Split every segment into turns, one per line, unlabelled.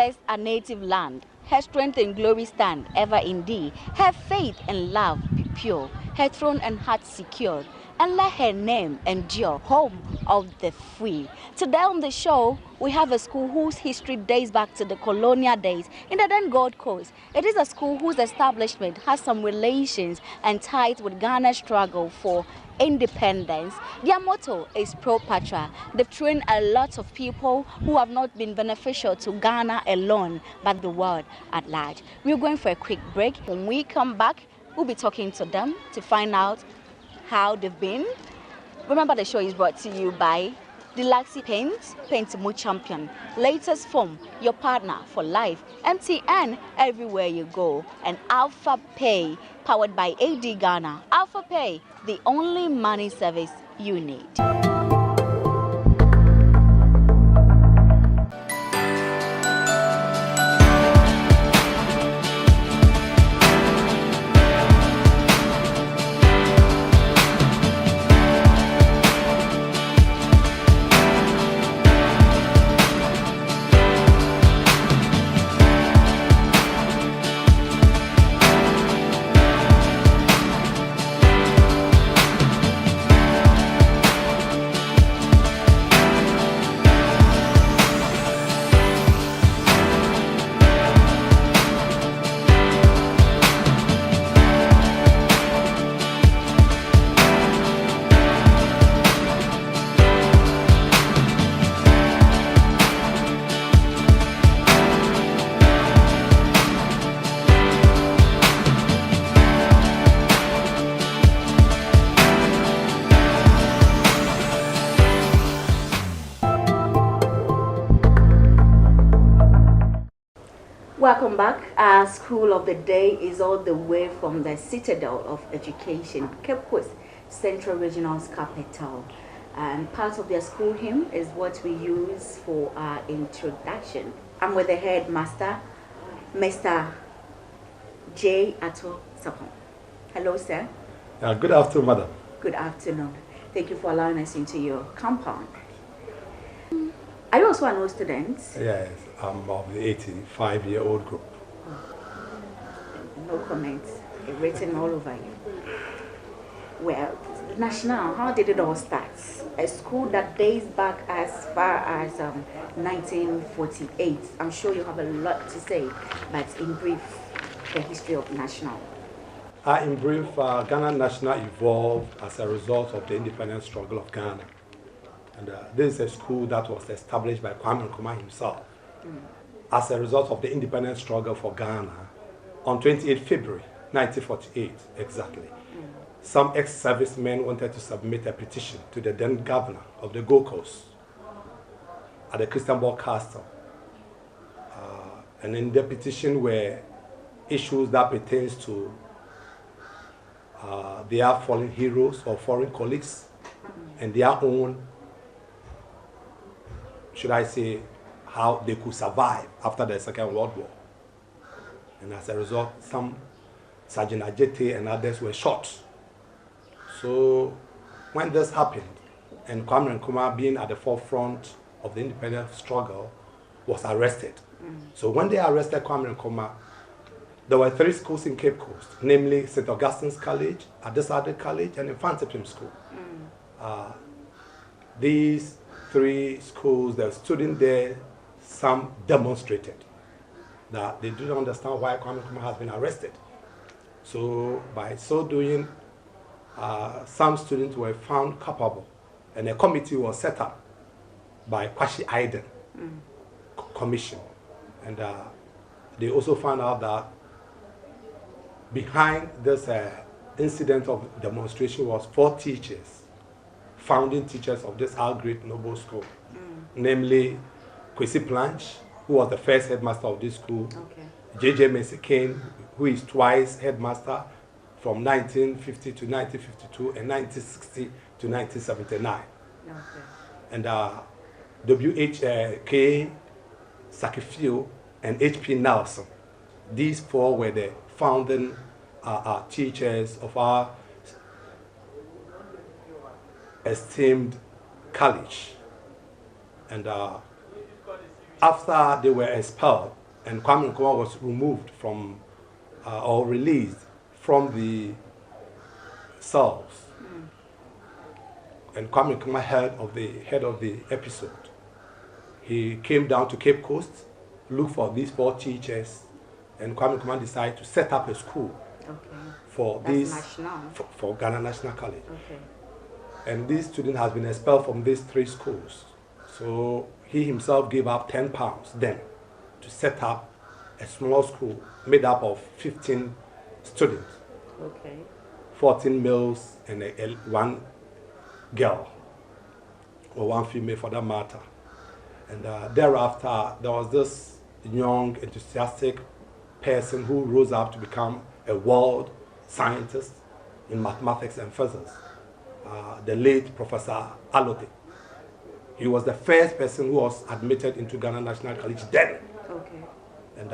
bless our native land. Her strength and glory stand ever in thee. Her faith and love be pure. Her throne and heart secured. And let her name endure, home of the free. Today on the show, we have a school whose history dates back to the colonial days in the then Gold Coast. It is a school whose establishment has some relations and ties with Ghana's struggle for independence. Their motto is Pro Patra. They've trained a lot of people who have not been beneficial to Ghana alone, but the world at large. We're going for a quick break. When we come back, we'll be talking to them to find out how they've been. Remember, the show is brought to you by Delaxi Paints, Paint Mo Champion, Latest Foam, your partner for life, MTN, everywhere you go, and Alpha Pay, powered by AD Ghana. Alpha Pay, the only money service you need. Welcome back. Our school of the day is all the way from the Citadel of Education, Cape Coast, Central Regional's capital. And part of their school hymn is what we use for our introduction. I'm with the headmaster, Mr. J. Ato Sapon. Hello, sir.
Good afternoon, madam.
Good afternoon. Thank you for allowing us into your compound. Are you also an old student?
Yes, I'm of the 85-year-old group.
No comments. Written all over you. Well, National, how did it all start? A school that dates back as far as 1948. I'm sure you have a lot to say, but in brief, the history of National.
In brief, Ghana National evolved as a result of the independence struggle of Ghana. And this is a school that was established by Kwame Nkrumah himself as a result of the independence struggle for Ghana on 28 February 1948, exactly. Some ex-servicemen wanted to submit a petition to the then governor of the Gold Coast at the Christianborg Castle. And in the petition were issues that pertains to their fallen heroes or foreign colleagues and their own, should I say, how they could survive after the Second World War. And as a result, some Sergeant Ajete and others were shot. So when this happened, and Kwame Nkrumah, being at the forefront of the independence struggle, was arrested. So when they arrested Kwame Nkrumah, there were 3 schools in Cape Coast, namely St. Augustine's College, Adesade College, and Infante Pim School. These 3 schools, the students there, some demonstrated that they didn't understand why Kwame Nkrumah has been arrested. So by so doing, some students were found culpable, and a committee was set up by Kwashi Aiden Commission. And they also found out that behind this incident of demonstration was 4 teachers, founding teachers of this our great noble school, namely Kwesi Planch, who was the first headmaster of this school, J.J. Mensah Kane, who is twice headmaster from 1950 to 1952 and 1960 to 1979. And W.H.K. Sakifio and H.P. Nelson. These 4 were the founding teachers of our esteemed college. And after they were expelled and Kwame Nkrumah was removed from or released from the cells, and Kwame Nkrumah heard of the episode, he came down to Cape Coast, looked for these 4 teachers, and Kwame Nkrumah decided to set up a school for for Ghana National College. And this student has been expelled from these 3 schools. So he himself gave up £10 then to set up a small school made up of 15 students, 14 males and one girl, or one female for that matter. And thereafter, there was this young, enthusiastic person who rose up to become a world scientist in mathematics and physics, the late Professor Alote. He was the first person who was admitted into Ghana National College then. And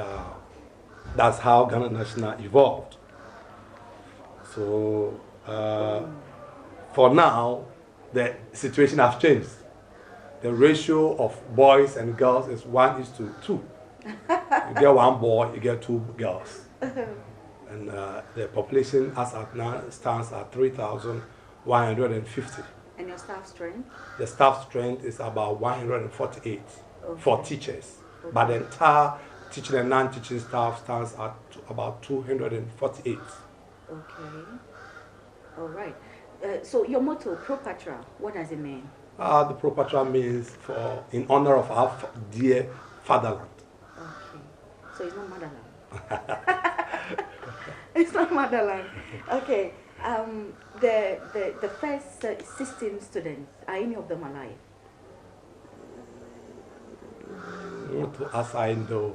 that's how Ghana National evolved. So for now, the situation has changed. The ratio of boys and girls is 1:2. You get 1 boy, you get 2 girls. And the population as at now stands at 3,150.
And your staff strength?
The staff strength is about 148 for teachers. But the entire teaching and non-teaching staff stands at about 248.
All right. So your motto, Pro Patra, what does it mean?
The Pro Patra means in honor of our dear fatherland.
So it's not motherland. It's not motherland. Okay. The first 16 students, are any of them alive?
Not as I know,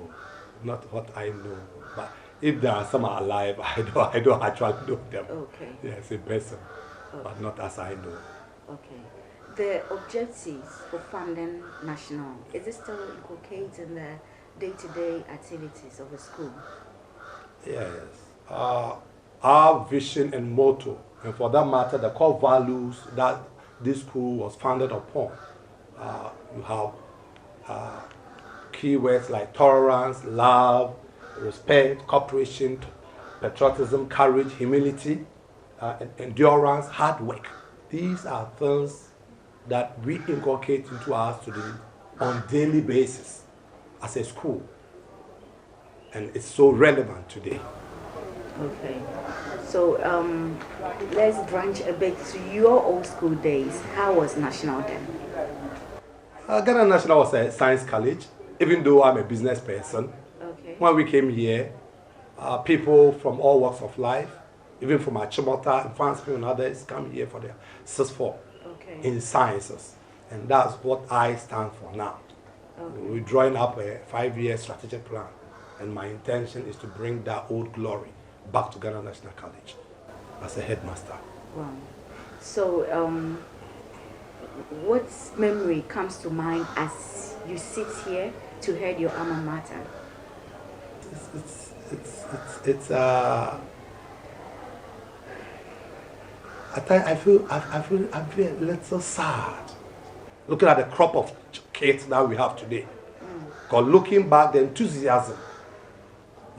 not what I know. But if there are some alive, I don't actually know them. Yes, in person, but not as I know.
The objectives for funding national, is it still inculcated in the day-to-day activities of the school?
Yes. Our vision and motto, and for that matter, the core values that this school was founded upon. You have keywords like tolerance, love, respect, cooperation, patriotism, courage, humility, endurance, hard work. These are things that we inculcate into our students on a daily basis as a school. And it's so relevant today. So let's branch a bit to your old school days. How was National then? Ghana National was a science college, even though I'm a business person. When we came here, people from all walks of life, even from Achimota and Fansfield and others, come here for their 6-4 in sciences. And that's what I stand for now. We're drawing up a 5-year strategic plan. And my intention is to bring that old glory back to Ghana National College as a headmaster.
Wow. So, what memory comes to mind as you sit here to head your alma mater?
I feel a little sad looking at the crop of kids that we have today. Because looking back, the enthusiasm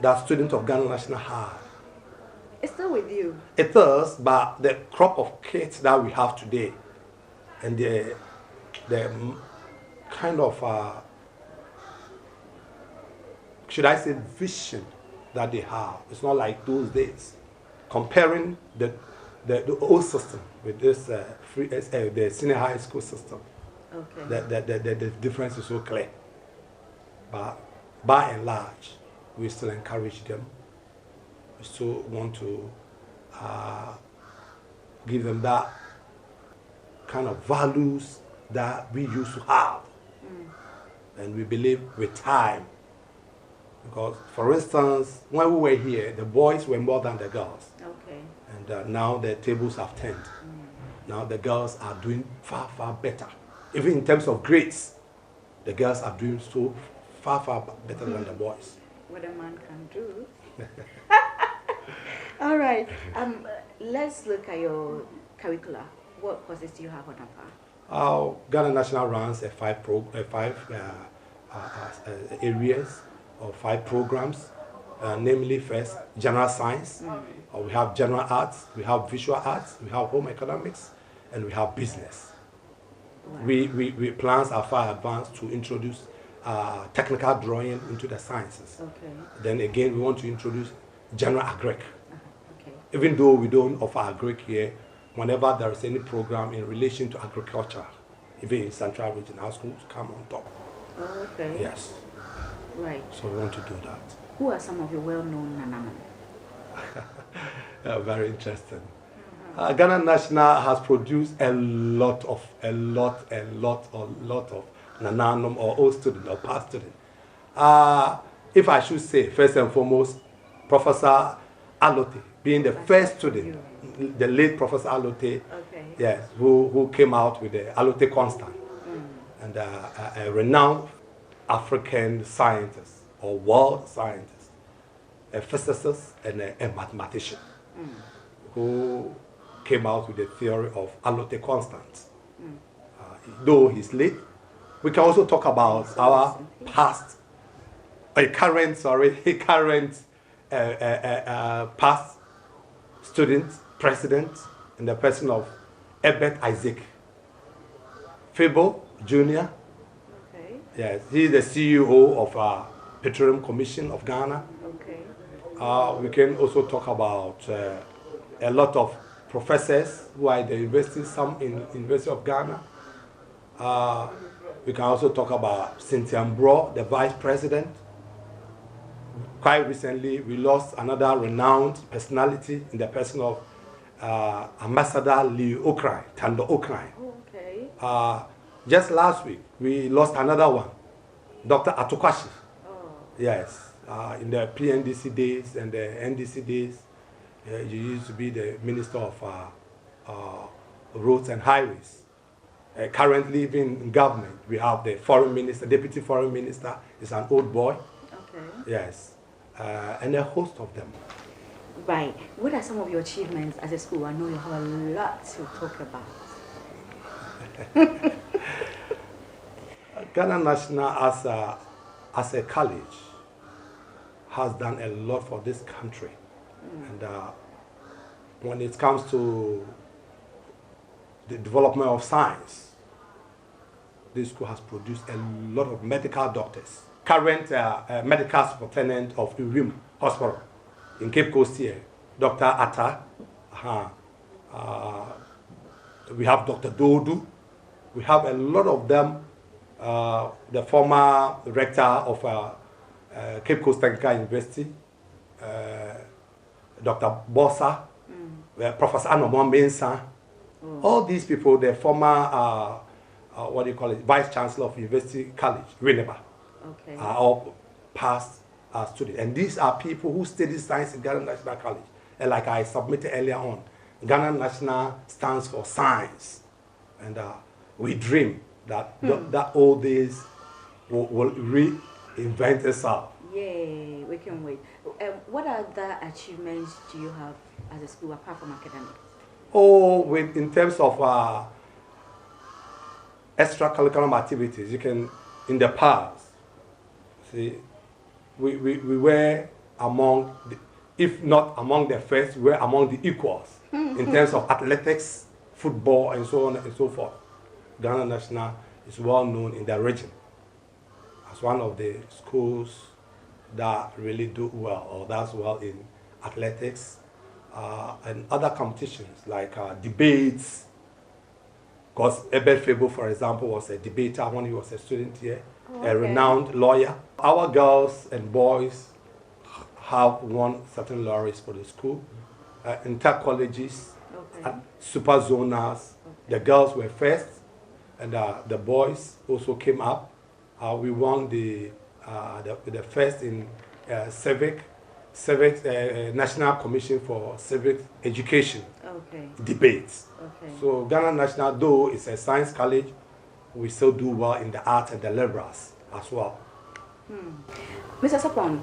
that students of Ghana National had.
It's still with you.
It is, but the crop of kids that we have today and the kind of, should I say, vision that they have, it's not like those days. Comparing the old system with this the senior high school system, the difference is so clear. But by and large, we still encourage them. We still want to give them that kind of values that we used to have. And we believe with time. Because, for instance, when we were here, the boys were more than the girls. And now the tables have turned. Now the girls are doing far, far better. Even in terms of grades, the girls are doing so far, far better than the boys.
What a man can do. All right. Let's look at your curricula. What courses do you have on offer?
Ghana National runs a five areas or 5 programs, namely first, general science, we have general arts, we have visual arts, we have home economics, and we have business. Wow. We plans are far advanced to introduce technical drawing into the sciences. Okay. Then again, we want to introduce general agric. Okay. Even though we don't offer agric here, whenever there is any program in relation to agriculture, even in Central Region, our schools come on top.
Oh, okay.
Yes.
Right.
So we want to do that.
Who are some of your well-known Nanaman?
Very interesting. Ghana National has produced a lot of Nananum or old student or past student. If I should say, first and foremost, Professor Alote, being the first student, the late Professor Alote, okay. Yes, who came out with the Alote constant, and a renowned African scientist or world scientist, a physicist and a mathematician, who came out with the theory of Alote constant. Though he's late, we can also talk about our current past student, president, in the person of Herbert Isaac Fable Jr. Okay. Yes, he is the CEO of Petroleum Commission of Ghana. Okay. We can also talk about a lot of professors who are in the university, some in University of Ghana. We can also talk about Cynthia Mbro, the vice president. Quite recently, we lost another renowned personality in the person of Ambassador Leo Okrai, Tando Okrai. Oh, okay. Just last week, we lost another one, Dr. Atokwashi. Oh. Yes, in the PNDC days and the NDC days, you used to be the Minister of Roads and Highways. Currently, even in government, we have the Foreign Minister, Deputy Foreign Minister is an old boy. Okay. Yes, and a host of them.
Right. What are some of your achievements as a school? I know you have a lot to talk about.
Ghana National as a college has done a lot for this country. And when it comes to the development of science, this school has produced a lot of medical doctors. Current medical superintendent of Urim Hospital in Cape Coast here, Dr. Atta. We have Dr. Dodu. We have a lot of them. The former rector of Cape Coast Technical University, Dr. Bossa, Professor Anomon Mensah. All these people, the former, Vice Chancellor of University College, Winneba, okay. Are all past students. And these are people who study science in Ghana National College. And like I submitted earlier on, Ghana National stands for science. And we dream that that old days will reinvent itself.
Yay, we can wait. What other achievements do you have as a school apart from academics?
Oh, in terms of extracurricular activities, you can, in the past, see, we were among, if not among the first, we were among the equals in terms of athletics, football, and so on and so forth. Ghana National is well known in the region as one of the schools that really do well or does well in athletics and other competitions like debates. Because Ebert Fable, for example, was a debater when he was a student here, a renowned lawyer. Our girls and boys have won certain laurels for the school, inter-colleges, super zonals. The girls were first, and the boys also came up. We won the first in civic National Commission for Civic Education debates. Okay. So Ghana National, though it's a science college, we still do well in the arts and the liberals as well.
Mr. Sapon,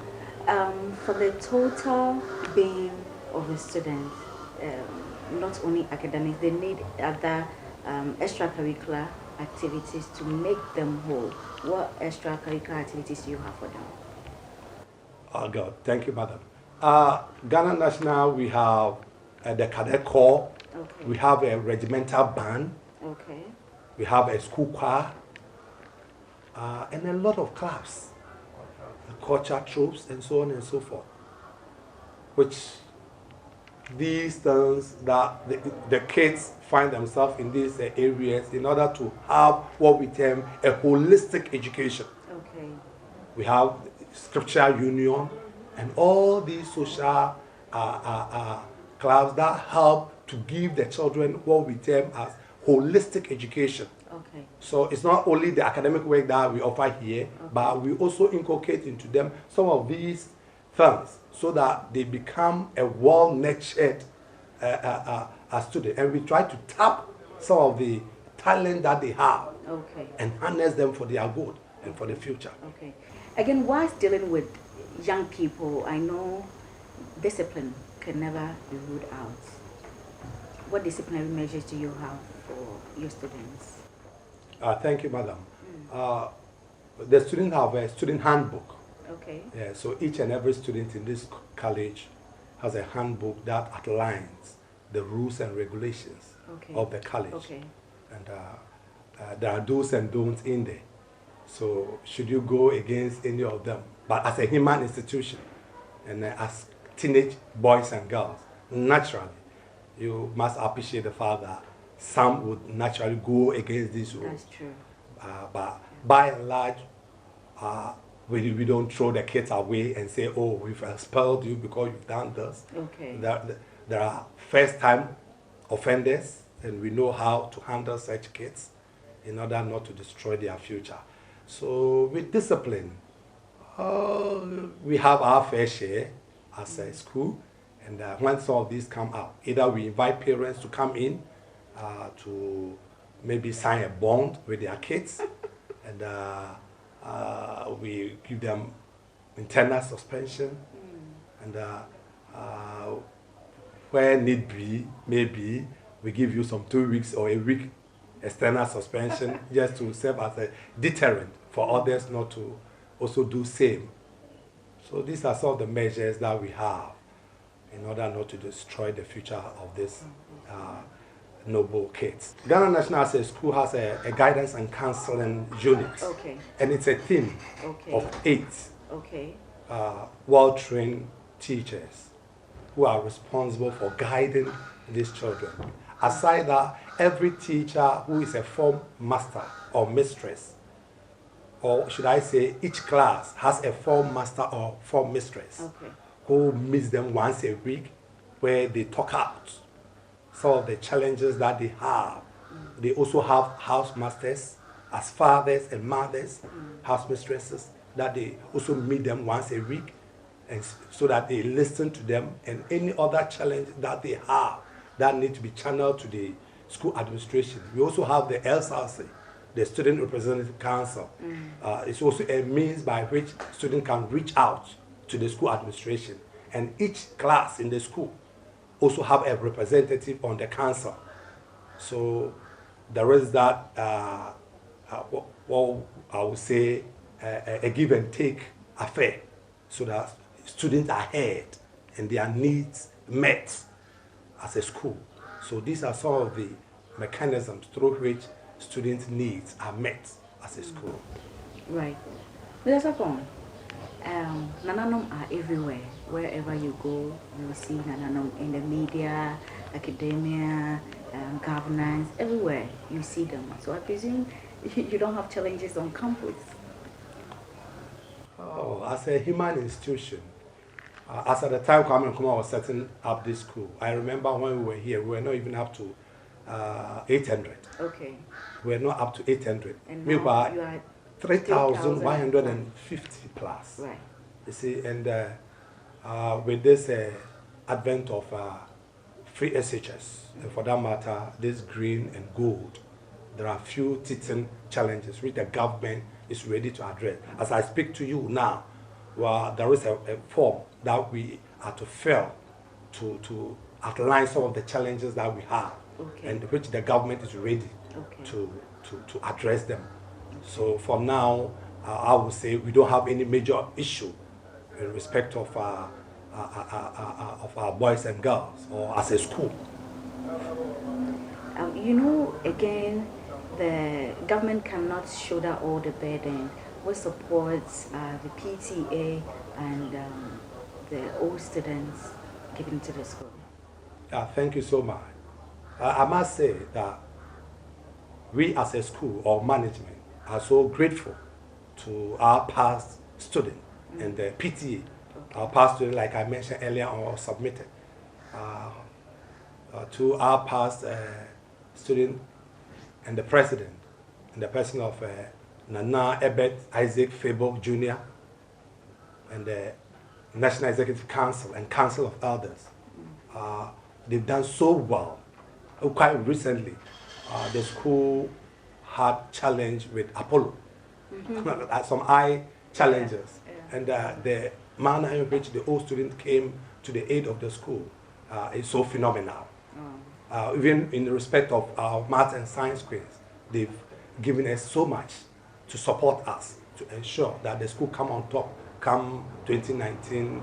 for the total being of the students, not only academics, they need other extracurricular activities to make them whole? What extracurricular activities do you have for them?
Oh God, thank you, madam. Ghana National, we have the cadet corps.
Okay.
We have a regimental band.
Okay.
We have a school choir. And a lot of clubs, culture troops, and so on and so forth. Which these things that the kids find themselves in these areas in order to have what we term a holistic education.
Okay.
We have scriptural union and all these social clubs that help to give the children what we term as holistic education.
Okay.
So it's not only the academic work that we offer here, but we also inculcate into them some of these things so that they become a well-nurtured student. And we try to tap some of the talent that they have and harness them for their good and for the future.
Okay. Again, whilst dealing with young people, I know discipline can never be ruled out. What disciplinary measures do you have for your students?
Thank you, madam. The students have a student handbook.
Okay.
Yeah, so each and every student in this college has a handbook that outlines the rules and regulations of the college.
Okay.
And there are do's and don'ts in there. So should you go against any of them? But as a human institution and as teenage boys and girls, naturally, you must appreciate the fact that some would naturally go against these rules.
That's true.
But by and large, we don't throw the kids away and say, oh, we've expelled you because you've done this.
Okay.
There are first-time offenders, and we know how to handle such kids in order not to destroy their future. So with discipline, we have our fair share as a school, and when some of these come out, either we invite parents to come in to maybe sign a bond with their kids, and we give them internal suspension, and where need be, maybe we give you some 2 weeks or a week external suspension just to serve as a deterrent for others not to also do same. So these are some of the measures that we have in order not to destroy the future of these noble kids. Ghana National as a school has a guidance and counseling unit. Okay. And it's a team of 8 well-trained teachers who are responsible for guiding these children. Aside that, every teacher who is a form master or mistress, or should I say each class has a form master or form mistress who meets them once a week where they talk out some of the challenges that they have. They also have house masters as fathers and mothers, house mistresses, that they also meet them once a week, and so that they listen to them and any other challenge that they have that need to be channeled to the school administration. We also have the LSRC, the Student Representative Council. It's also a means by which students can reach out to the school administration. And each class in the school also have a representative on the council. So there is that, what I would say, a give and take affair, so that students are heard and their needs met as a school. So these are some of the mechanisms through which students' needs are met as a school.
Right. Mr. Sapong, Nananom are everywhere. Wherever you go, you will see Nananom in the media, academia, governance, everywhere you see them. So I presume you don't have challenges on campus.
Oh, as a human institution, as at the time Kwame Nkrumah was setting up this school, I remember when we were here, we were not even up to 800.
Okay.
We were not up to 800.
And
we
now
were
you are
3,150 plus.
Right.
You see, and with this advent of free SHS, and for that matter, this green and gold, there are few teething challenges which the government is ready to address. As I speak to you now, well, there is a form that we are to fill to outline some of the challenges that we have, and which the government is ready to to address them. So for now, I would say we don't have any major issue in respect of our boys and girls or as a school.
Again, the government cannot shoulder all the burden. What supports the PTA and the old students given to the school?
Thank you so much. I must say that we as a school or management are so grateful to our past student and the PTA. Our past student, like I mentioned earlier, or submitted to our past student and the president in the person of Nana Ebert Isaac Fabo Jr. and the National Executive Council and Council of Elders. They've done so well. Quite recently, the school had challenge with Apollo, some eye challenges, and the manner in which the old student came to the aid of the school is so phenomenal. Even in respect of our math and science quiz, they've given us so much to support us to ensure that the school come on top come 2019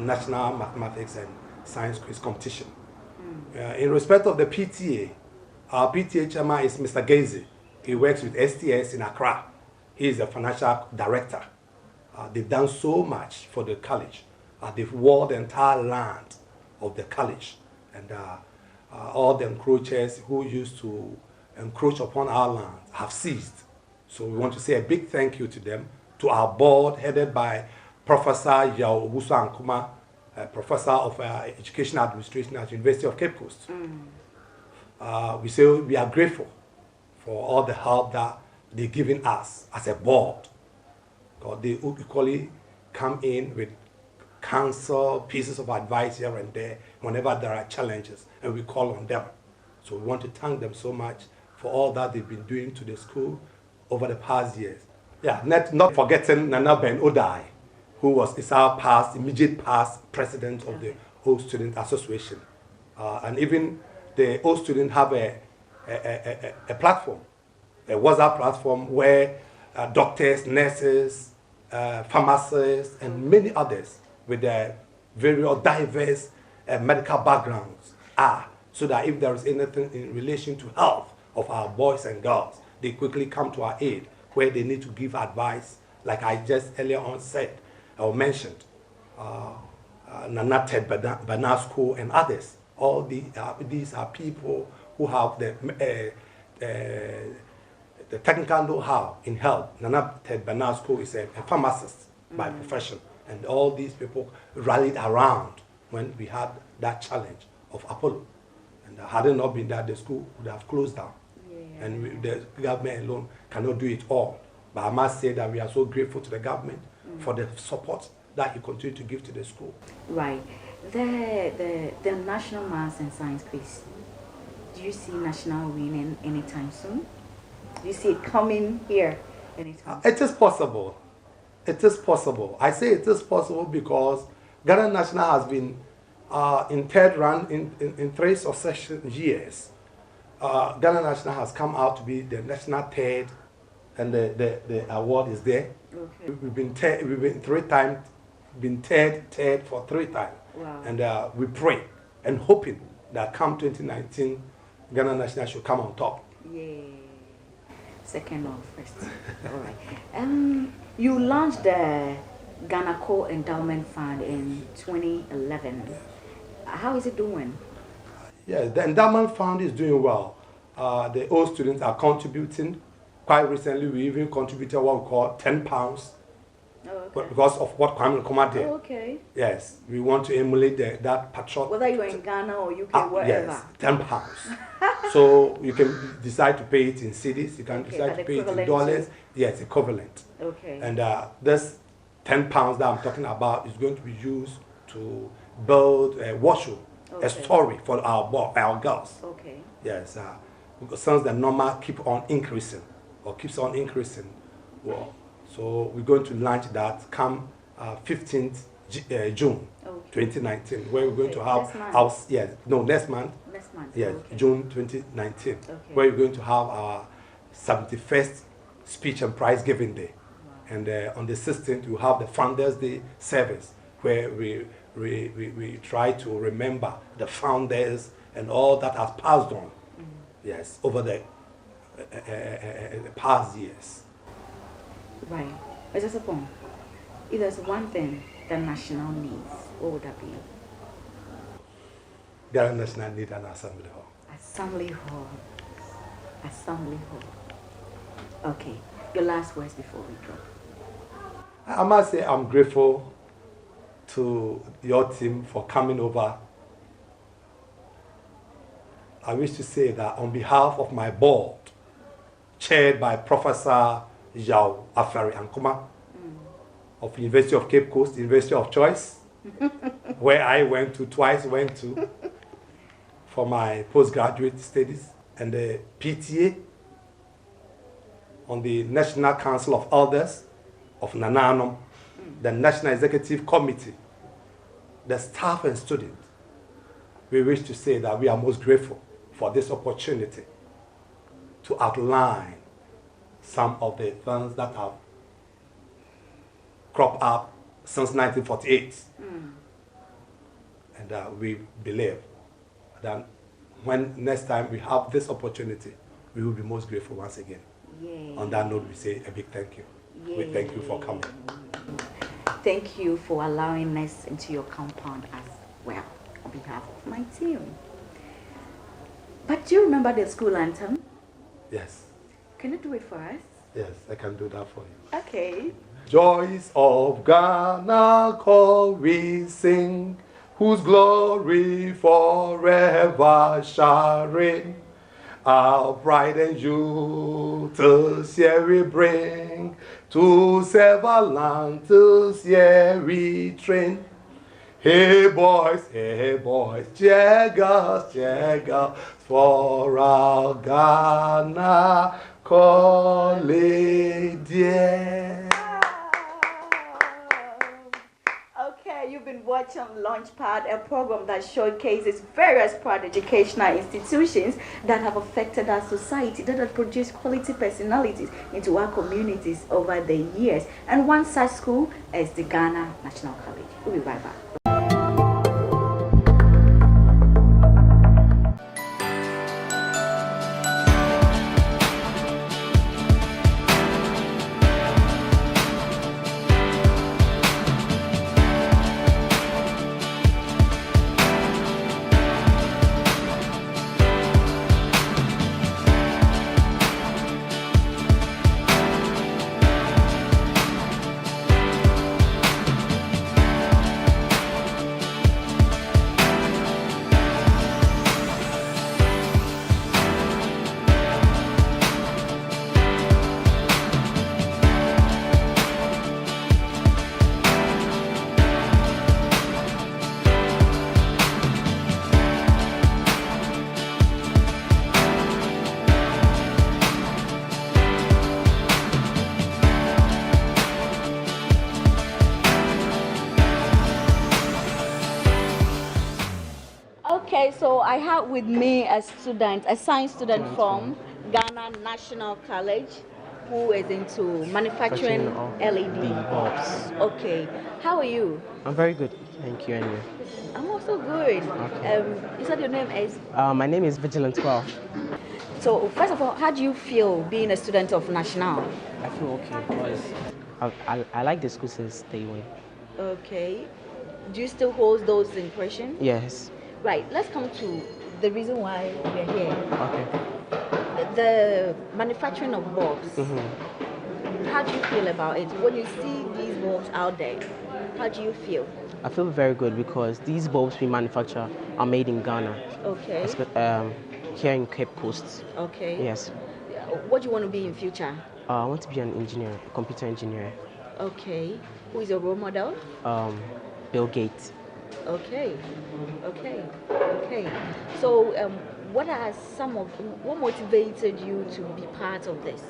National Mathematics and Science Quiz Competition. In respect of the PTA, our PTA chairman is Mr. Gaze. He works with STS in Accra. He is the financial director. They've done so much for the college. They've walled the entire land of the college. And all the encroachers who used to encroach upon our land have ceased. So we want to say a big thank you to them, to our board headed by Professor Yao Obusu Ankuma, Professor of Education Administration at the University of Cape Coast. We say we are grateful for all the help that they're giving us as a board. They equally come in with counsel, pieces of advice here and there whenever there are challenges, and we call on them. So we want to thank them so much for all that they've been doing to the school over the past years. Yeah, not forgetting Nana Ben Odai, who is our immediate past president of the Old Student Association. And even the Old Student have a platform, a WhatsApp platform where doctors, nurses, pharmacists, and many others with their very diverse medical backgrounds are, so that if there is anything in relation to health of our boys and girls, they quickly come to our aid where they need to give advice, like I just earlier on said or mentioned, Nana Ted Banasco and others. All these are people who have the technical know-how in health. Nana Ted Banasco is a pharmacist by profession, and all these people rallied around when we had that challenge of Apollo. And had it not been that, the school would have closed down. And the government alone cannot do it all. But I must say that we are so grateful to the government for the support that he continues to give to the school.
Right. The National Maths and Science Quiz, do you see national winning anytime soon? Do you see it coming here anytime soon?
It is possible. It is possible. I say it is possible because Ghana National has been in third round in 3 succession years. Ghana National has come out to be the national third, and the award is there. Okay. We've been third for 3 times.
Wow.
And we pray and hoping that come 2019, Ghana National should come on top.
Yeah. Second or first. All right. You launched the Ghana Core Endowment Fund in 2011. Yes. How is it doing?
Yeah, the endowment fund is doing well. The old students are contributing. Quite recently, we even contributed what we call £10.
Oh, okay.
Because of what Kwame Nkrumah did.
Oh, okay.
Yes, we want to emulate that patriot.
Whether you're in Ghana or UK, wherever.
Yes, £10. So you can decide to pay it in cedis. You can decide to pay it in dollars. Yes, equivalent.
Okay.
And this £10 that I'm talking about is going to be used to build a washroom. Okay. A story for our girls.
Okay.
Yes, because since the number keeps on increasing, well, so we're going to launch that come 15th June 2019, where we're going to have next month.
Next month.
Yes,
okay.
June 2019,
okay.
where we're going to have our 71st speech and prize giving day. And on the 16th, we have the Founders Day service where we try to remember the founders and all that has passed on, yes, over the past years.
Right. Mr. Sapong, if there's one thing the national needs, what would that be?
There are national need an assembly hall.
Assembly hall. Assembly hall. Okay. Your last words before we go.
I must say I'm grateful to your team for coming over. I wish to say that on behalf of my board, chaired by Professor Yao Afari Ankuma of University of Cape Coast, University of Choice, where I went to for my postgraduate studies, and the PTA, on the National Council of Elders of Nananom, the National Executive Committee, the staff and students. We wish to say that we are most grateful for this opportunity to outline some of the things that have cropped up since 1948. And we believe that when next time we have this opportunity, we will be most grateful once again.
Yay.
On that note, we say a big thank you.
Yay.
We thank you for coming.
Thank you for allowing us into your compound as well, on behalf of my team. But do you remember the school anthem?
Yes.
Can you do it for us?
Yes, I can do that for you.
Okay.
Joys of Ghana call we sing, whose glory forever shall reign. Our pride and youth this year we bring, to serve our land this year we train. Hey boys, check us for our Ghana college, dear.
Okay, you've been watching Launchpad, a program that showcases various proud educational institutions that have affected our society, that have produced quality personalities into our communities over the years. And one such school is the Ghana National College. We'll be right back. Okay, so I have with me a student, a science student from Ghana National College, who is into manufacturing LED bulbs. Okay, how are you?
I'm very good, thank you, and you?
I'm also good.
Okay.
You said your name is?
My name is Vigilant 12.
So, first of all, how do you feel being a student of National?
I feel okay because I like the school since day one.
Okay. Do you still hold those impressions?
Yes.
Right, let's come to the reason why we're here.
Okay.
The manufacturing of bulbs.
Mm-hmm.
How do you feel about it? When you see these bulbs out there, how do you feel?
I feel very good because these bulbs we manufacture are made in Ghana.
Okay.
Here in Cape Coast.
Okay.
Yes.
What do you want to be in future?
I want to be an engineer, a computer engineer.
Okay. Who is your role model?
Bill Gates.
Okay. Okay. Okay. So, what motivated you to be part of this?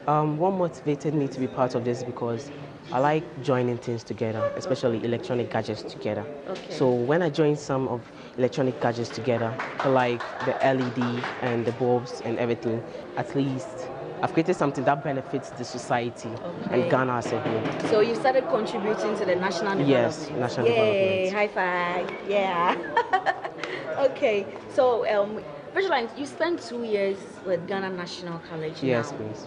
What motivated me to be part of this because I like joining things together, especially electronic gadgets together.
Okay.
So when I join some of electronic gadgets together, like the LED and the bulbs and everything, at least I've created something that benefits the society and Ghana as a whole.
So you started contributing to the national development.
Yes, national
Yay,
development.
high five. Yeah. Okay. So Vigilant, you spent 2 years with Ghana National College
Yes,
now.
please.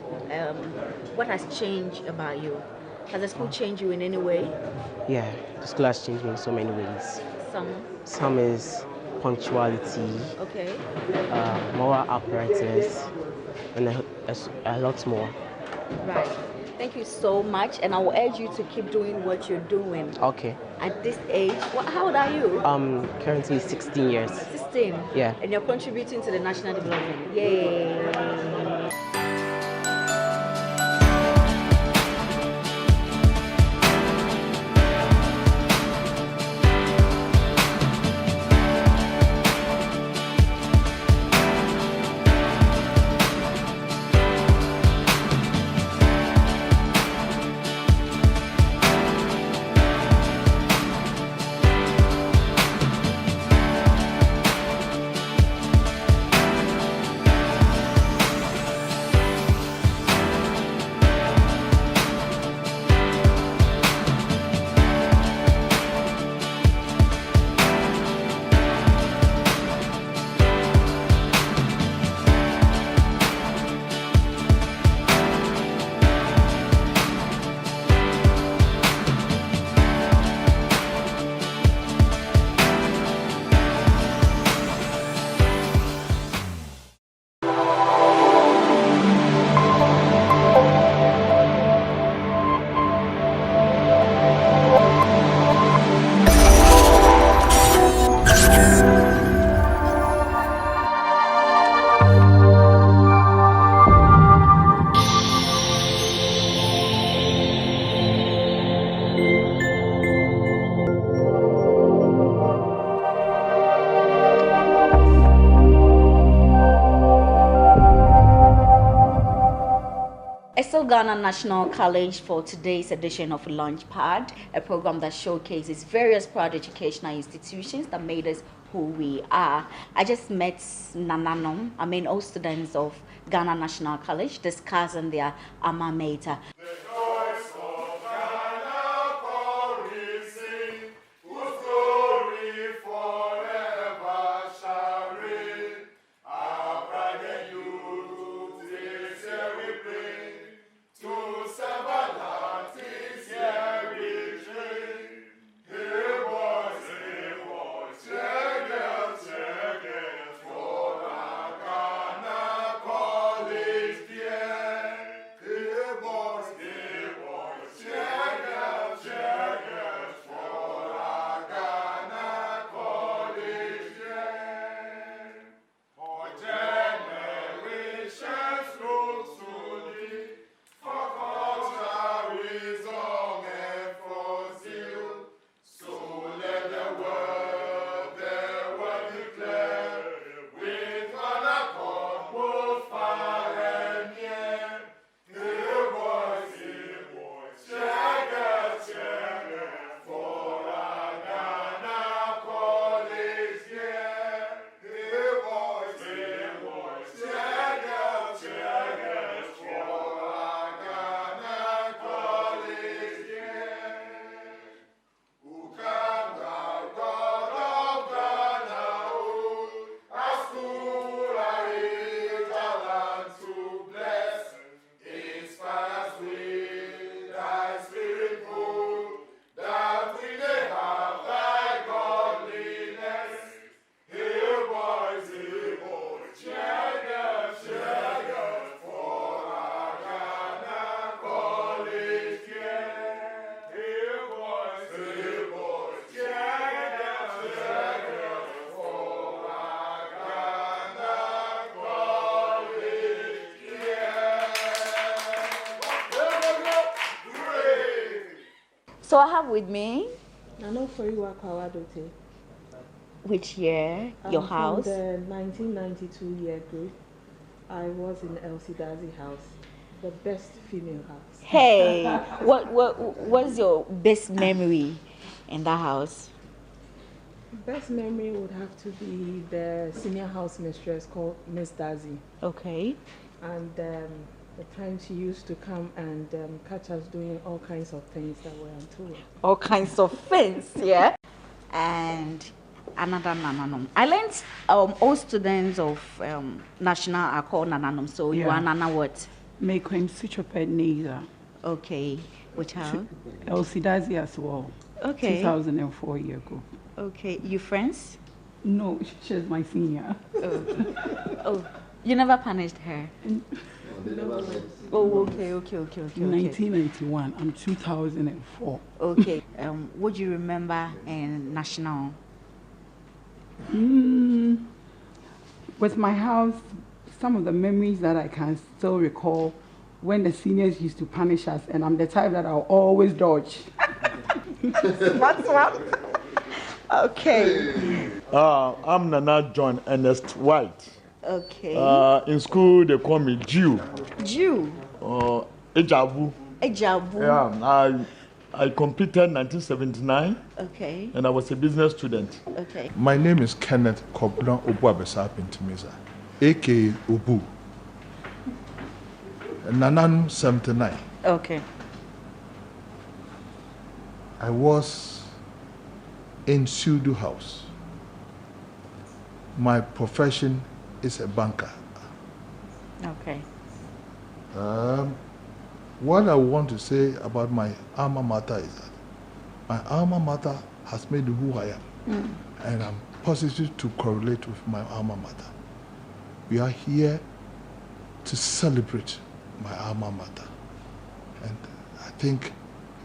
What has changed about you? Has the school changed you in any way?
Yeah, the school has changed me in so many ways.
Some.
is punctuality,
Okay.
moral apparatus, and a lot more.
Right. Thank you so much, and I will urge you to keep doing what you're doing.
Okay.
At this age, how old are you?
Currently 16 years.
16.
Yeah.
And you're contributing to the national development. Yay. Ghana National College for today's edition of Launchpad, a program that showcases various proud educational institutions that made us who we are. I just met Nananom, all students of Ghana National College discussing their alma mater. So I have with me.
Nano Foriwa Kwawadote.
Which year? Your house?
From the 1992 year group. I was in Elsie Dazi house, the best female house.
Hey, what's your best memory in that house?
Best memory would have to be the senior house mistress called Miss Dazi.
Okay.
And The time she used to come and catch us doing all kinds of things that were untoward.
All kinds of things, yeah. And another Nananom. I learned all students of national are called Nananom. So you are Nana what?
Mekwem Sichoped Neza.
Okay. Which house?
Elsie Daisy as well.
Okay.
2004 year ago.
Okay. You friends?
No, she's my senior.
Oh, you never punished her? Oh, okay.
1991. I'm 2004.
Okay. What do you remember in national?
With my house, some of the memories that I can still recall when the seniors used to punish us, and I'm the type that I'll always dodge.
What's up? Okay.
I'm Nana John Ernest White.
Okay.
In school, they call me Jew.
Jew?
Ejabu.
Ejabu.
Yeah, I completed 1979.
Okay.
And I was a business student.
Okay.
My name is Kenneth Koblan Obuabesapin Timisa, aka Obu. Nananu 79.
Okay.
I was in Sudu House. My profession is a banker.
Okay.
What I want to say about my alma mater is that my alma mater has made who I am. And I'm positive to correlate with my alma mater. We are here to celebrate my alma mater. And I think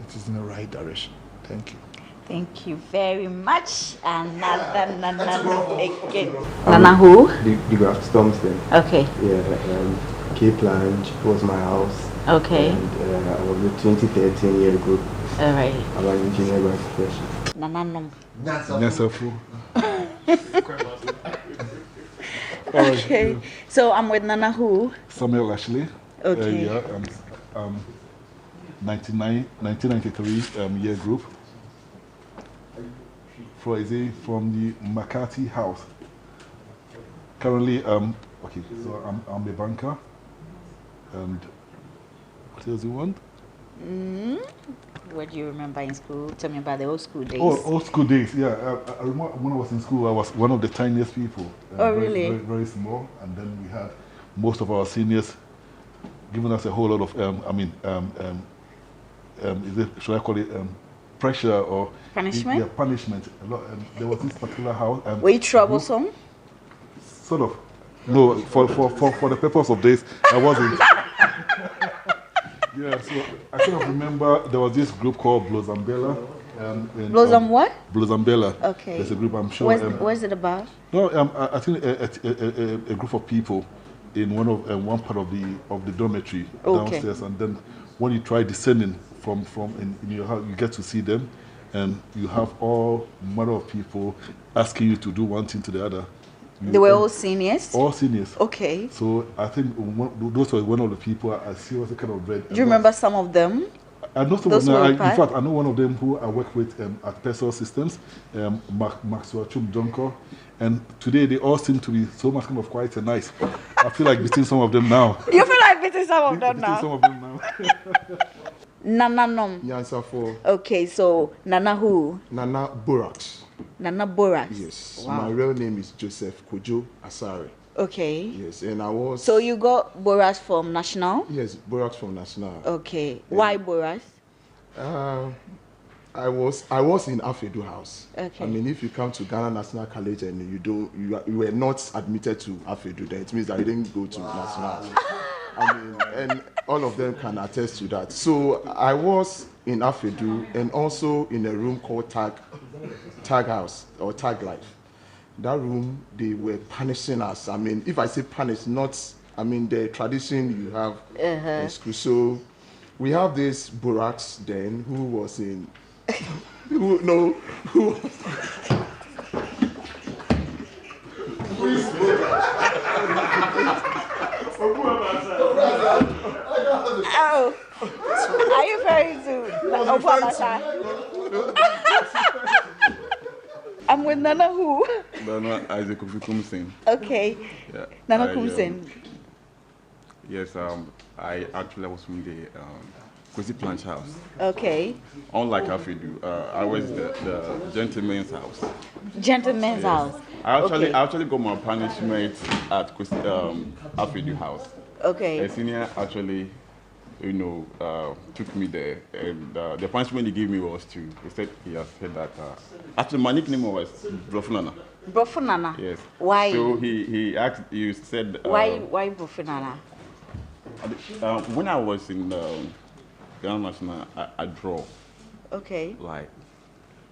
it is in the right direction. Thank you.
Thank you very much. Another Nana again. Nana who?
The Graf Stormston.
Okay.
Yeah, Cape Lange was my house.
Okay.
And I was a 2013 year group.
All right.
I'm an engineer by profession.
Nananom.
Nyasafu.
Okay. So I'm with Nana who?
Samuel Ashley.
Okay.
Yeah, 1993 year group. From the McCarthy House. Currently, okay, so I'm a banker. And what else do you want?
What do you remember in school? Tell me about the old school days.
Oh, old school days, yeah. I remember when I was in school, I was one of the tiniest people.
Oh,
very,
really?
Very, very small. And then we had most of our seniors giving us a whole lot of, should I call it pressure or
punishment?
Yeah, punishment. A lot. There was this particular house.
Were you troublesome?
Sort of. No, for the purpose of this, I wasn't. Yeah, so I kind of remember there was this group called Blozambella.
Blossom what?
Blozambella.
Okay.
There's a group, I'm sure.
What's it about?
No, I think a group of people in one part of the dormitory downstairs, and then when you try descending from in your house, you get to see them, and you have all manner of people asking you to do one thing to the other.
They were all seniors?
All seniors.
Okay.
So I think those were one of the people I seriously kind of read.
Do you remember some of them?
I know some of them. In fact, I know one of them who I work with at Pesol Systems, Maxwell Chum Jonko. And today they all seem to be so much kind of quiet and nice. I feel like beating some of them now.
You feel like beating some of them now?
Some of them now.
Nananom. Nyansafo.
Okay, so Nana who?
Nana Borax.
Nana Borax.
Yes.
Wow.
My real name is Joseph Kojo Asare.
Okay.
Yes, and I was.
So you got Borax from National?
Yes, Borax from National.
Okay. Why Borax?
I was in Afedu House.
Okay.
I mean, if you come to Ghana National College and you were not admitted to Afedu, then it means that you didn't go to National. I mean, and all of them can attest to that. So I was in Afedu and also in a room called Tag House or Tag Life. That room, they were punishing us. I mean, if I say punish, not, I mean, the tradition you have in school. So we have this Borax then who was in, who
Oh, are you referring to Obuabasa? I'm with Nana who?
Nana Isaac Kumsen.
Okay.
Yeah.
Nana Kumsen.
Yes, I actually was from the Kwesi Planch house.
Okay.
Unlike Afidu, I was the gentleman's house.
Gentleman's house.
I
Okay.
actually got my punishment at Afidu house.
Okay.
A senior actually, took me there, and the punishment he gave me was he has said that. Actually, my nickname was Brofunana.
Brofunana.
Yes.
Why?
So he asked. You said.
Why Brofunana?
When I was in Ghana National, I draw.
Okay.
Like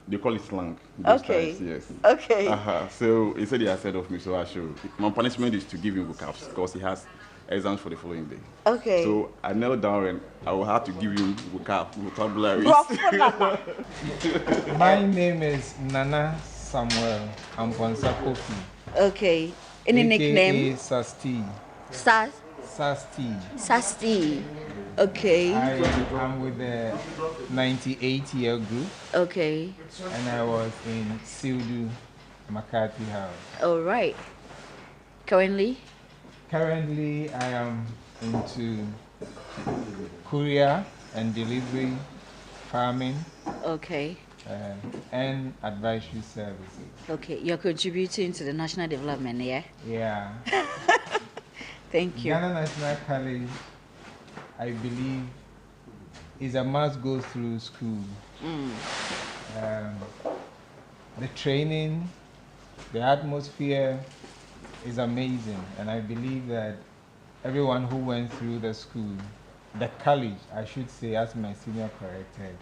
they call it slang. Those
Okay.
times, yes.
Okay.
So he said he has said of me, so I should. My punishment is to give him vocabs because he has exams for the following day.
Okay.
So I knelt down and I will have to give you vocabulary.
My name is Nana Samuel Amponsa Kofi.
Okay. Any nickname?
Sasti.
Sasti. Okay.
I am with the 98-year group.
Okay.
And I was in Sildu McCarthy House.
All right. Currently,
I am into courier and delivery, farming.
Okay.
And advisory services.
Okay. You're contributing to the national development, yeah?
Yeah.
Thank you.
Ghana National College, I believe, is a must go through school. The training, the atmosphere is amazing, and I believe that everyone who went through the school, the college, I should say, as my senior corrected,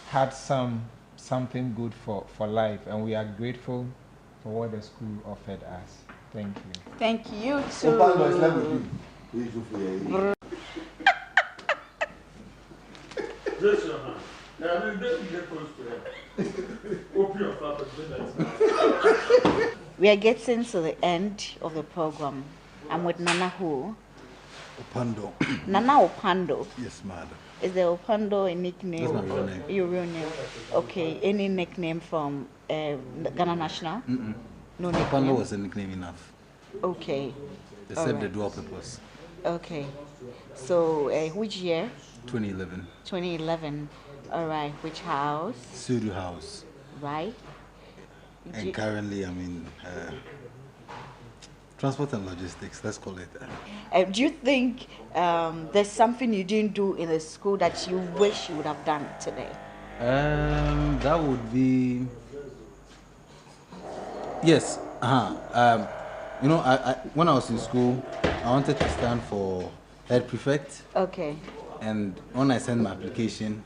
had something good for life, and we are grateful for what the school offered us. Thank you.
Thank you too. We are getting to the end of the program. I'm with Nana who?
Opando.
Nana Opando.
Yes, madam.
Is the Opando a nickname?
That's my real name.
Your real name. Okay. Any nickname from Ghana National? No nickname.
Opando was a nickname enough.
Okay.
Except the dual purpose.
Okay. So, which year?
2011.
2011. All right. Which house?
Sudu House.
Right.
And currently, I'm in transport and logistics. Let's call it that.
Do you think there's something you didn't do in the school that you wish you would have done today?
That would be yes. You know, I when I was in school, I wanted to stand for head prefect.
Okay.
And when I sent my application,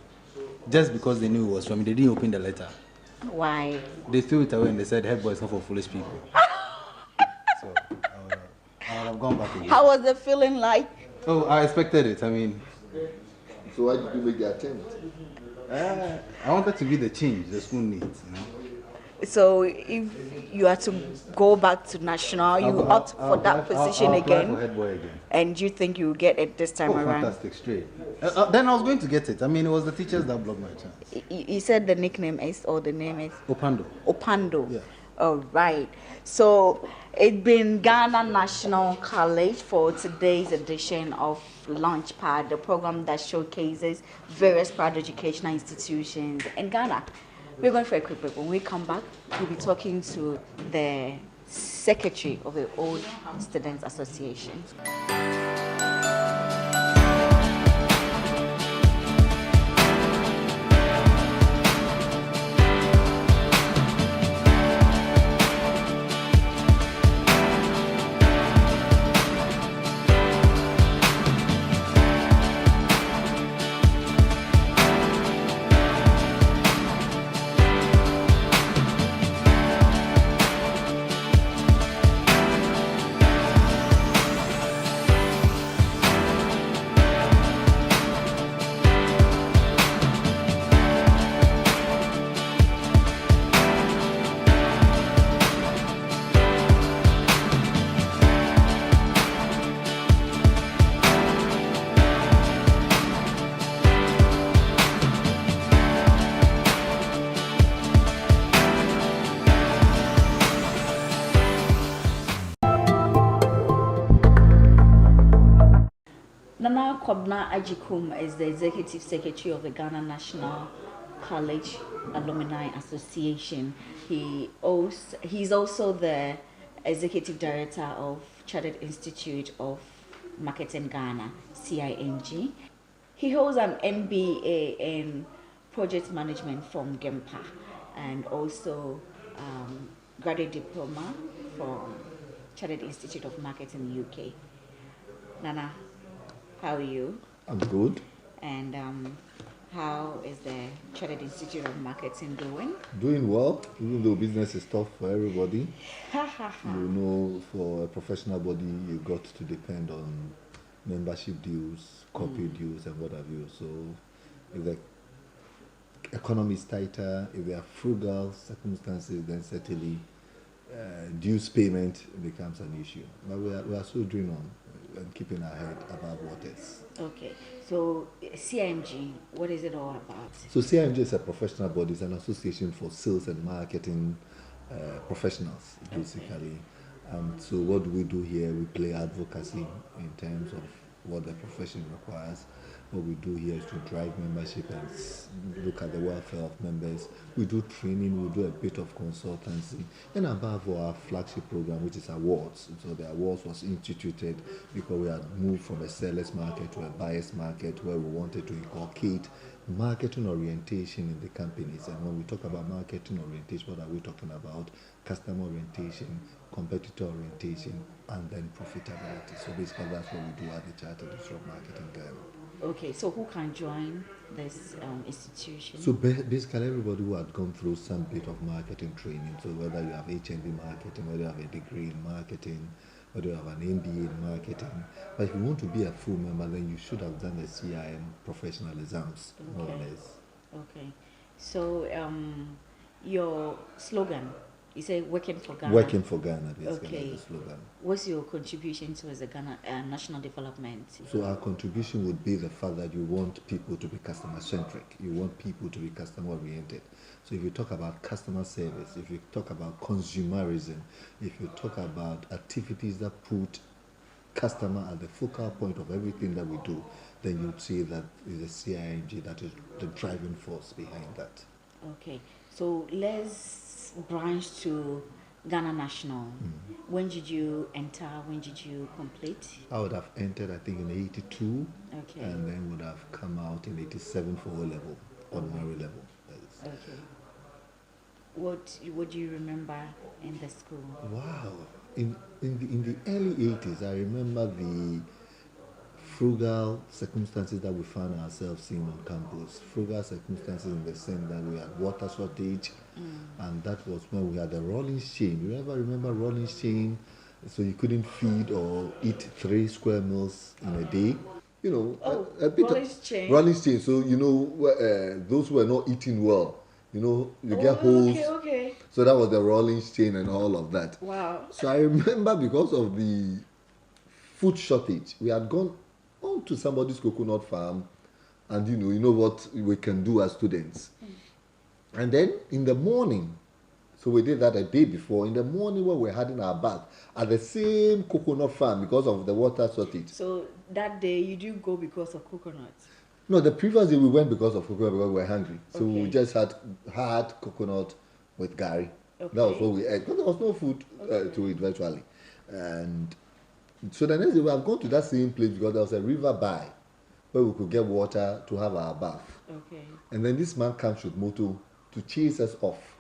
just because they knew it was from me, they didn't open the letter.
Why?
They threw it away and they said, head boy is not for foolish people. So I would have gone back again.
How was the feeling like?
Oh, I expected it. I mean.
So why did you make the attempt?
I wanted to be the change the school needs, you know.
So if you are to go back to national, you opt for that position again?
For head boy again.
And you think you will get it this time around?
Fantastic, straight. Then I was going to get it. I mean, it was the teachers that blocked my chance.
You said the nickname is, or the name is?
Opando.
Opando.
Yeah.
All right. So it's been Ghana National College for today's edition of Launchpad, the program that showcases various proud educational institutions in Ghana. We're going for a quick break. When we come back, we'll be talking to the secretary of the Old Students Association. Nana Kwabna Ajikum is the Executive Secretary of the Ghana National College Alumni Association. He's also the Executive Director of Chartered Institute of Marketing Ghana, CIMG. He holds an MBA in Project Management from GEMPA and also graduate diploma from Chartered Institute of Marketing UK. Nana, how are you?
I'm good.
And how is the Chartered Institute of Marketing doing?
Doing well, even though business is tough for everybody. You know, for a professional body, you got to depend on membership dues, copy dues, and what have you. So if the economy is tighter, if there are frugal circumstances, then certainly dues payment becomes an issue. But we are soldiering on and keeping our head above waters.
Okay, so CIMG, what is it all about?
So CIMG is a professional body, it's an association for sales and marketing professionals, basically. So what do we do here? We play advocacy in terms of what the profession requires. What we do here is to drive membership and look at the welfare of members. We do training, we do a bit of consultancy, and above all, our flagship program, which is awards. So the awards was instituted because we had moved from a seller's market to a buyer's market where we wanted to inculcate marketing orientation in the companies. And when we talk about marketing orientation, what are we talking about? Customer orientation, competitor orientation, and then profitability. So basically that's what we do at the Chartered Institute of Marketing Ghana.
Okay, so who can join this institution?
So basically everybody who had gone through some bit of marketing training, so whether you have HND marketing, whether you have a degree in marketing, whether you have an MBA in marketing, but if you want to be a full member, then you should have done the CIM professional exams, more or less.
Okay, so your slogan, you say working for Ghana?
Working for Ghana, basically,
okay.
is the slogan.
What's your contribution towards the Ghana national development?
So our contribution would be the fact that you want people to be customer-centric. You want people to be customer-oriented. So if you talk about customer service, if you talk about consumerism, if you talk about activities that put customer at the focal point of everything that we do, then you'd say that is the CIMG that is the driving force behind that.
Okay, so let's branch to Ghana National. When did you enter? When did you complete?
I would have entered, I think, in 82,
okay,
and then would have come out in 87 for O-level, ordinary level.
Okay. What do you remember in the school?
Wow. In the early 80s, I remember the frugal circumstances that we found ourselves in on campus. Frugal circumstances in the sense that we had water shortage, and that was when we had the rolling chain. You ever remember rolling chain? So you couldn't feed or eat 3 square meals in a day. You know, a bit
rolling
of
chain.
Rolling chain. So you know, those who were not eating well, you know, you get holes.
Okay.
So that was the rolling chain and all of that.
Wow.
So I remember because of the food shortage, we had gone on to somebody's coconut farm, and you know what we can do as students. And then in the morning, so we did that a day before, in the morning when we're having our bath at the same coconut farm because of the water shortage.
So that day you do go because of coconuts?
No, the previous day we went because of coconut because we were hungry. So
okay,
we just had hard coconut with gari.
Okay.
That was what we ate. Because there was no food to eat virtually. And so the next day we have gone to that same place because there was a river by where we could get water to have our bath.
Okay.
And then this man comes with moto to chase us off.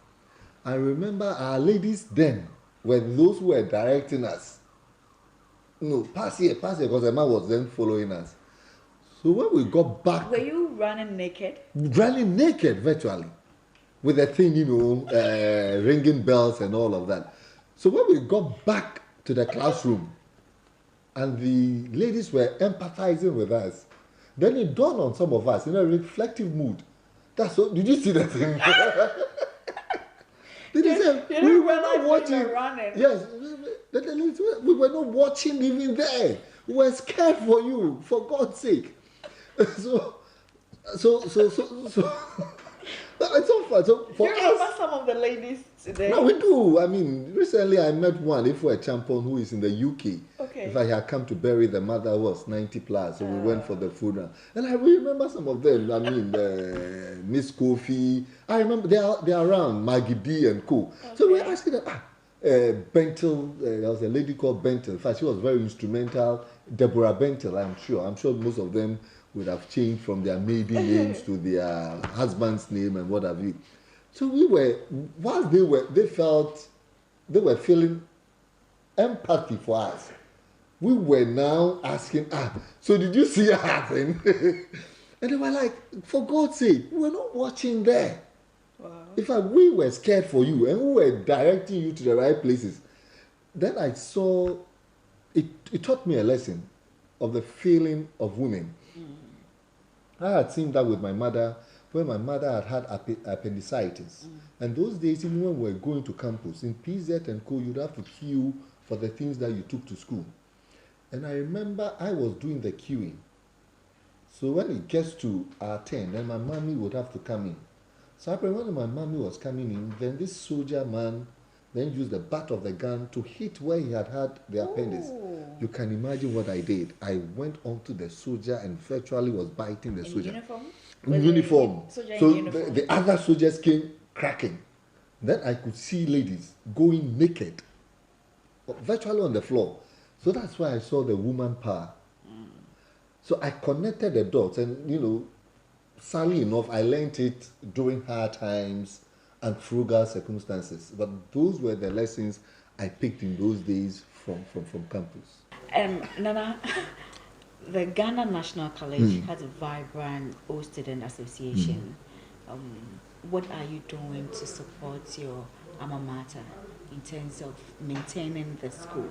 I remember our ladies then were those who were directing us. No, pass here, because the man was then following us. So when we got back...
Were you running naked?
Running naked, virtually. With a thing, you know, ringing bells and all of that. So when we got back to the classroom, and the ladies were empathizing with us, then it dawned on some of us in a reflective mood. That's what, did you see that thing? Did you say, we were not watching. Yes, we were not watching even there. We were scared for you, for God's sake. So But it's so fun. So for
you remember
us,
some of the ladies today?
no, we do. I mean, recently I met one, if we're a champion, who is in the UK.
Okay.
If I had come to bury the mother who was 90 plus, so we went for the funeral. And I remember some of them. I mean, Miss Kofi. I remember they are around, Maggie D and co. Okay. So we were asking them, Bentel, there was a lady called Bentel. In fact, she was very instrumental. Deborah Bentel, I'm sure. I'm sure most of them would have changed from their maiden names to their husband's name and what have you. So we were, whilst they felt, they were feeling empathy for us. We were now asking, so did you see her thing? And they were like, for God's sake, we were not watching there. Wow. In fact, we were scared for you and we were directing you to the right places. Then I saw, it taught me a lesson of the feeling of women. I had seen that with my mother, when my mother had appendicitis. And those days, even when we were going to campus, in PZ and Co, you'd have to queue for the things that you took to school. And I remember I was doing the queuing. So when it gets to our turn, then my mommy would have to come in. So I remember when my mommy was coming in, then this soldier man then used the butt of the gun to hit where he had the appendix. You can imagine what I did. I went onto the soldier and virtually was biting the soldier. In uniform? So the other soldiers came cracking. Then I could see ladies going naked, virtually on the floor. So that's why I saw the woman power. So I connected the dots, and sadly enough, I learned it during hard times and frugal circumstances. But those were the lessons I picked in those days from campus.
Nana, the Ghana National College has a vibrant old student association. What are you doing to support your alma mater in terms of maintaining the school?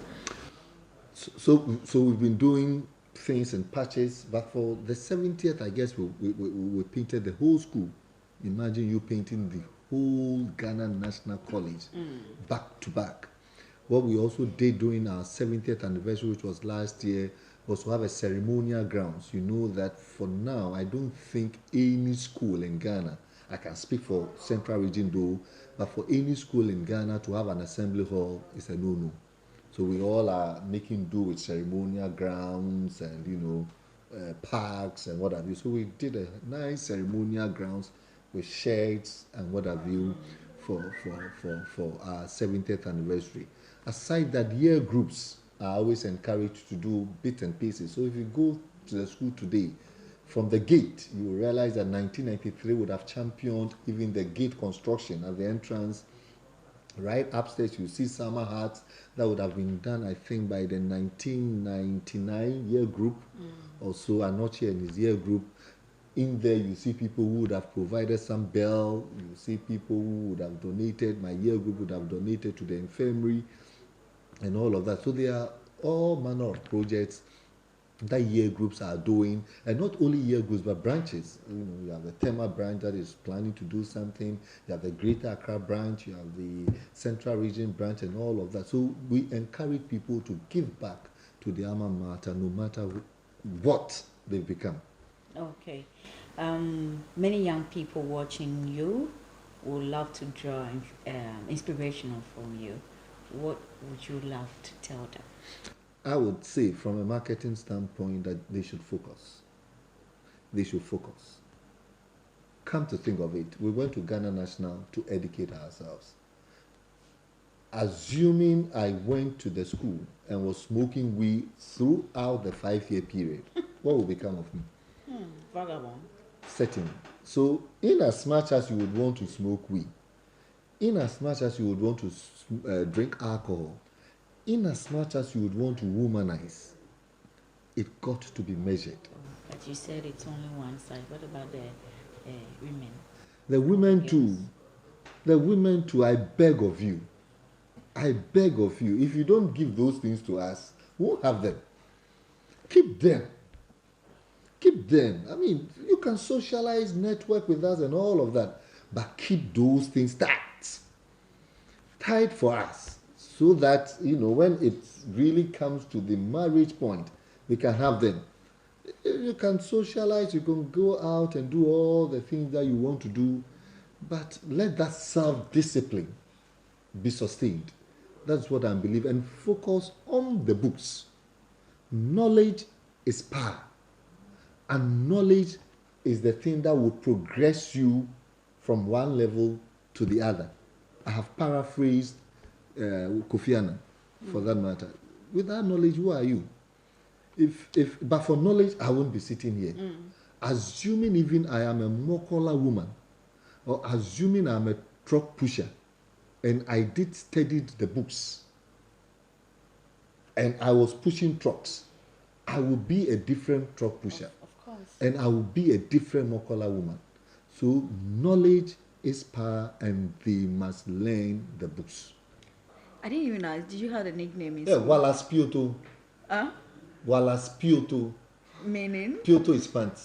So we've been doing things in patches, but for the 70th, I guess we painted the whole school. Imagine you painting the whole Ghana National College back to back. What we also did during our 70th anniversary, which was last year, was to have a ceremonial grounds. You know that for now, I don't think any school in Ghana, I can speak for Central Region though, but for any school in Ghana to have an assembly hall is a no-no. So we all are making do with ceremonial grounds and, parks and what have you. So we did a nice ceremonial grounds with sheds and what have you for our 70th anniversary. Aside that, year groups are always encouraged to do bits and pieces. So if you go to the school today, from the gate, you will realize that 1993 would have championed even the gate construction at the entrance. Right upstairs, you see summer huts that would have been done, I think, by the 1999 year group or so. Anoche and his year group. In there, you see people who would have provided some bell. You see people who would have donated. My year group would have donated to the infirmary and all of that. So there are all manner of projects that year groups are doing, and not only year groups but branches. You have the Tema branch that is planning to do something. You have the Greater Accra branch. You have the Central Region branch, and all of that. So we encourage people to give back to the alma mater, no matter what they've become.
Okay. Many young people watching you would love to draw inspiration from you. What would you love to tell them?
I would say, from a marketing standpoint, that they should focus. They should focus. Come to think of it, we went to Ghana National to educate ourselves. Assuming I went to the school and was smoking weed throughout the 5-year period, what would become of me?
Vagabond.
Certainly. So, in as much as you would want to smoke weed, in as much as you would want to drink alcohol, in as much as you would want to womanize, it got to be measured.
But you said it's only one side. What about the women?
The women too. The women too, I beg of you. I beg of you, if you don't give those things to us, we won't have them. Keep them. Keep them. I mean, you can socialize, network with us and all of that, but keep those things tight. Tight for us. So that, when it really comes to the marriage point, we can have them. You can socialize, you can go out and do all the things that you want to do, But let that self-discipline be sustained. That's what I believe. And focus on the books. Knowledge is power. And knowledge is the thing that will progress you from one level to the other. I have paraphrased Kofi Annan, for that matter. Without knowledge, who are you? But for knowledge, I won't be sitting here. Assuming even I am a Mokola woman, or assuming I'm a truck pusher, and I did study the books, and I was pushing trucks, I will be a different truck pusher.
Of course.
And I will be a different Mokola woman. So knowledge is power, and they must learn the books.
I didn't even ask, did you have a nickname in
Yeah,
school?
Wallace Pioto.
Huh?
Wallace Pioto.
Meaning?
Pioto is pants.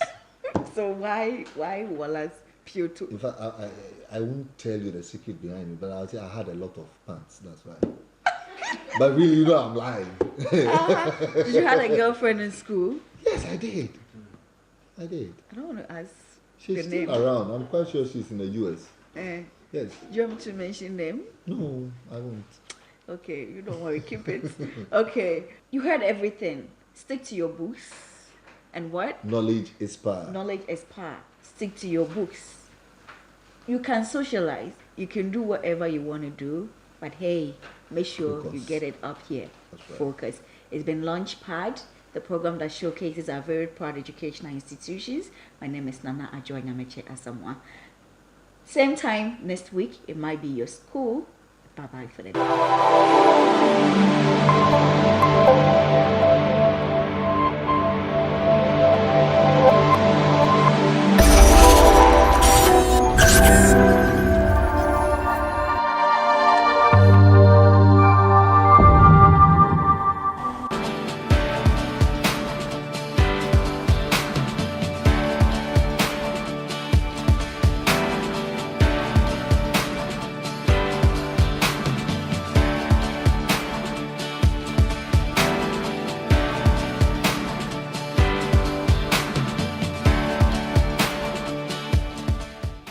So why Wallace Pioto?
In fact, I won't tell you the secret behind it, but I'll say I had a lot of pants, that's why. But really, you know I'm lying.
Did you have a girlfriend in school?
Yes, I did. I
don't want to ask
She's
the
still
name.
around. I'm quite sure she's in the US.
Yes.
Do
you want me to mention name?
No, I won't.
Okay, you don't worry, keep it. Okay, you heard everything. Stick to your books. And what?
Knowledge is power.
Knowledge is power. Stick to your books. You can socialize. You can do whatever you want to do. But hey, make sure you get it up here.
That's right.
Focus. It's been Launchpad, the program that showcases our very proud educational institutions. My name is Nana Adjoa Nyameche Asamoah. Same time next week, it might be your school. Bye-bye for the day.